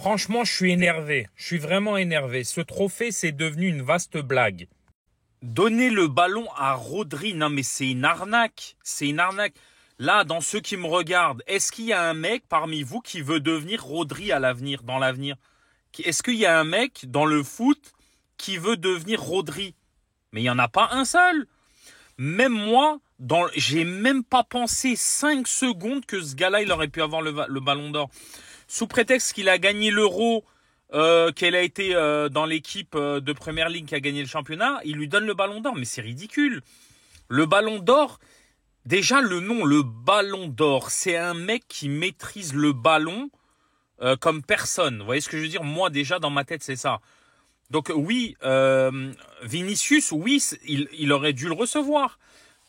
Franchement, je suis énervé. Je suis vraiment énervé. Ce trophée, c'est devenu une vaste blague. Donner le ballon à Rodri, non mais c'est une arnaque. C'est une arnaque. Là, dans ceux qui me regardent, est-ce qu'il y a un mec parmi vous qui veut devenir Rodri à l'avenir, dans l'avenir? Est-ce qu'il y a un mec dans le foot qui veut devenir Rodri? Mais il n'y en a pas un seul. Même moi, j'ai même pas pensé 5 secondes que ce gars-là, il aurait pu avoir le ballon d'or. Sous prétexte qu'il a gagné l'Euro, qu'elle a été dans l'équipe de Première Ligue qui a gagné le championnat, il lui donne le ballon d'or. Mais c'est ridicule. Le ballon d'or, déjà le nom, le ballon d'or, c'est un mec qui maîtrise le ballon comme personne. Vous voyez ce que je veux dire? Moi, déjà, dans ma tête, c'est ça. Donc oui, Vinicius, oui, il aurait dû le recevoir.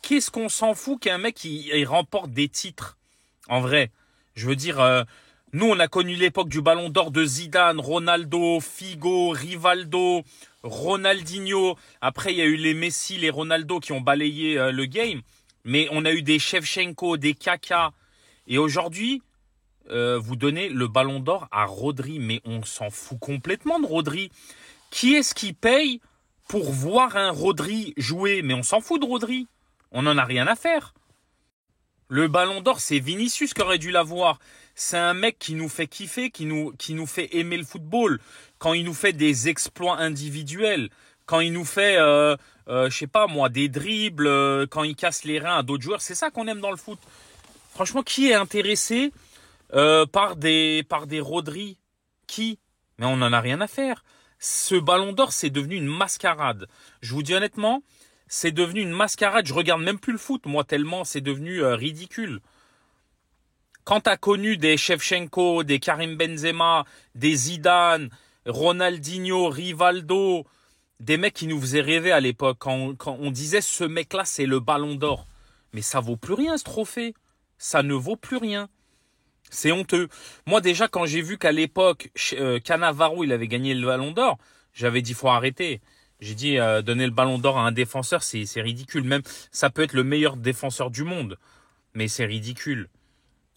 Qu'est-ce qu'on s'en fout qu'un mec il remporte des titres? En vrai, je veux dire, nous on a connu l'époque du Ballon d'Or de Zidane, Ronaldo, Figo, Rivaldo, Ronaldinho. Après il y a eu les Messi, les Ronaldo qui ont balayé le game. Mais on a eu des Shevchenko, des Kaka. Et aujourd'hui, vous donnez le Ballon d'Or à Rodri. Mais on s'en fout complètement de Rodri. Qui est-ce qui paye pour voir un Rodri jouer? Mais on s'en fout de Rodri. On n'en a rien à faire. Le Ballon d'Or, c'est Vinicius qui aurait dû l'avoir. C'est un mec qui nous fait kiffer, qui nous fait aimer le football. Quand il nous fait des exploits individuels. Quand il nous fait, je sais pas moi, des dribbles. Quand il casse les reins à d'autres joueurs. C'est ça qu'on aime dans le foot. Franchement, qui est intéressé par des Rodri? Qui? Mais on n'en a rien à faire. Ce Ballon d'Or, c'est devenu une mascarade. Je vous dis honnêtement, c'est devenu une mascarade. Je regarde même plus le foot, moi, tellement c'est devenu ridicule. Quand tu as connu des Shevchenko, des Karim Benzema, des Zidane, Ronaldinho, Rivaldo, des mecs qui nous faisaient rêver à l'époque, quand on disait ce mec-là, c'est le Ballon d'Or. Mais ça vaut plus rien, ce trophée. Ça ne vaut plus rien. C'est honteux. Moi, déjà, quand j'ai vu qu'à l'époque, Cannavaro, il avait gagné le Ballon d'Or, j'avais dit, faut arrêter. J'ai dit, donner le Ballon d'Or à un défenseur, c'est ridicule. Même, ça peut être le meilleur défenseur du monde. Mais c'est ridicule.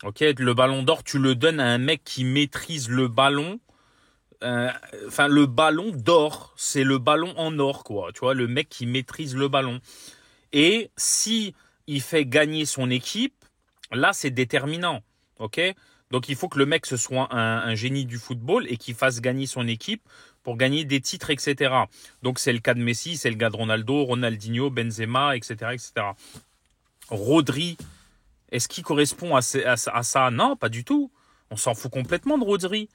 Ok, le Ballon d'Or, tu le donnes à un mec qui maîtrise le ballon. Enfin, le ballon d'or, c'est le ballon en or, quoi. Tu vois, le mec qui maîtrise le ballon. Et si il fait gagner son équipe, là, c'est déterminant. Ok, donc il faut que le mec ce soit un génie du football et qu'il fasse gagner son équipe pour gagner des titres, etc. Donc c'est le cas de Messi, c'est le cas de Ronaldo, Ronaldinho, Benzema, etc., etc. Rodri, est-ce qu'il correspond à ça? Non, pas du tout. On s'en fout complètement de Rodri.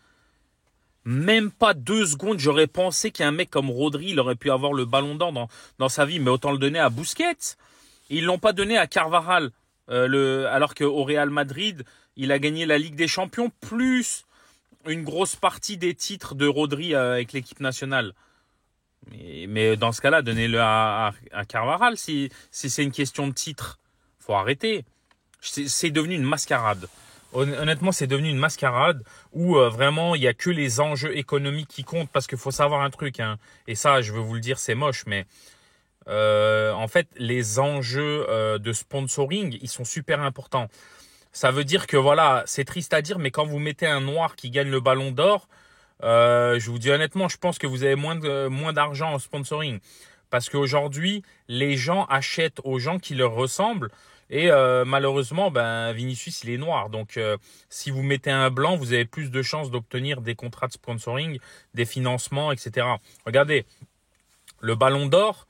Même pas 2 secondes, j'aurais pensé qu'un mec comme Rodri, il aurait pu avoir le Ballon d'Or dans sa vie, mais autant le donner à Busquets. Ils l'ont pas donné à Carvajal, alors qu'au Real Madrid, il a gagné la Ligue des Champions, plus une grosse partie des titres de Rodri avec l'équipe nationale. Mais dans ce cas-là, donnez-le à Carvajal si c'est une question de titre. Faut arrêter. C'est devenu une mascarade. Honnêtement, c'est devenu une mascarade où vraiment, il n'y a que les enjeux économiques qui comptent. Parce qu'il faut savoir un truc, hein, et ça, je veux vous le dire, c'est moche, mais en fait, les enjeux de sponsoring, ils sont super importants. Ça veut dire que voilà, c'est triste à dire, mais quand vous mettez un noir qui gagne le Ballon d'Or, je vous dis honnêtement, je pense que vous avez moins d'argent en sponsoring. Parce qu'aujourd'hui, les gens achètent aux gens qui leur ressemblent. Et malheureusement, Vinicius, il est noir. Donc, si vous mettez un blanc, vous avez plus de chances d'obtenir des contrats de sponsoring, des financements, etc. Regardez, le Ballon d'Or,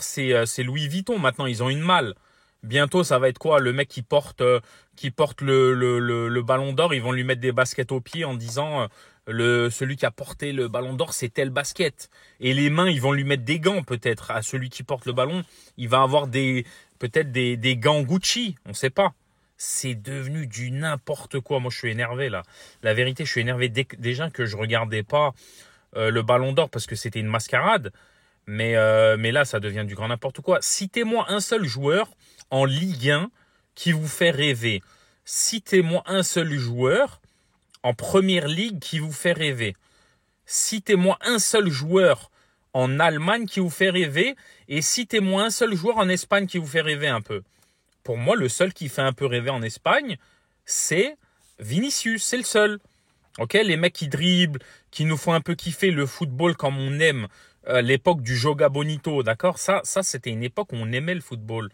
c'est Louis Vuitton. Maintenant, ils ont une malle. Bientôt, ça va être quoi? Le mec qui porte le Ballon d'Or, ils vont lui mettre des baskets aux pieds en disant celui qui a porté le Ballon d'Or, c'est tel basket. Et les mains, ils vont lui mettre des gants peut-être à celui qui porte le ballon. Il va avoir peut-être des gants Gucci, on sait pas. C'est devenu du n'importe quoi. Moi, je suis énervé là. La vérité, je suis énervé déjà que je regardais pas le Ballon d'Or parce que c'était une mascarade. Mais là, ça devient du grand n'importe quoi. Citez-moi un seul joueur en Ligue 1 qui vous fait rêver. Citez-moi un seul joueur en Première Ligue qui vous fait rêver. Citez-moi un seul joueur en Allemagne qui vous fait rêver. Et citez-moi un seul joueur en Espagne qui vous fait rêver un peu. Pour moi, le seul qui fait un peu rêver en Espagne, c'est Vinicius. C'est le seul. Ok, les mecs qui dribblent, qui nous font un peu kiffer le football comme on aime l'époque du Joga Bonito, d'accord? Ça c'était une époque où on aimait le football.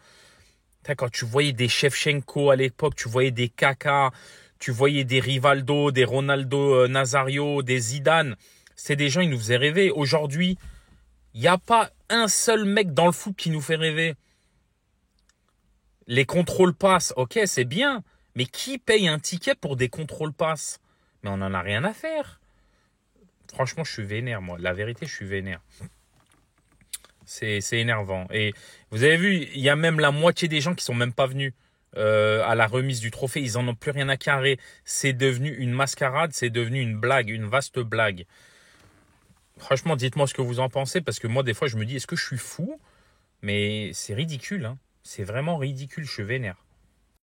Quand tu voyais des Shevchenko à l'époque, tu voyais des Kaka, tu voyais des Rivaldo, des Ronaldo Nazario, des Zidane. C'est des gens, ils nous faisaient rêver. Aujourd'hui, il n'y a pas un seul mec dans le foot qui nous fait rêver. Les contrôles pass, ok, c'est bien. Mais qui paye un ticket pour des contrôles pass? Mais on n'en a rien à faire. Franchement, je suis vénère, moi. La vérité, je suis vénère. C'est énervant. Et vous avez vu, il y a même la moitié des gens qui sont même pas venus à la remise du trophée. Ils en ont plus rien à carrer. C'est devenu une mascarade, c'est devenu une blague, une vaste blague. Franchement, dites-moi ce que vous en pensez, parce que moi, des fois, je me dis, est-ce que je suis fou? Mais c'est ridicule, hein. C'est vraiment ridicule, je suis vénère.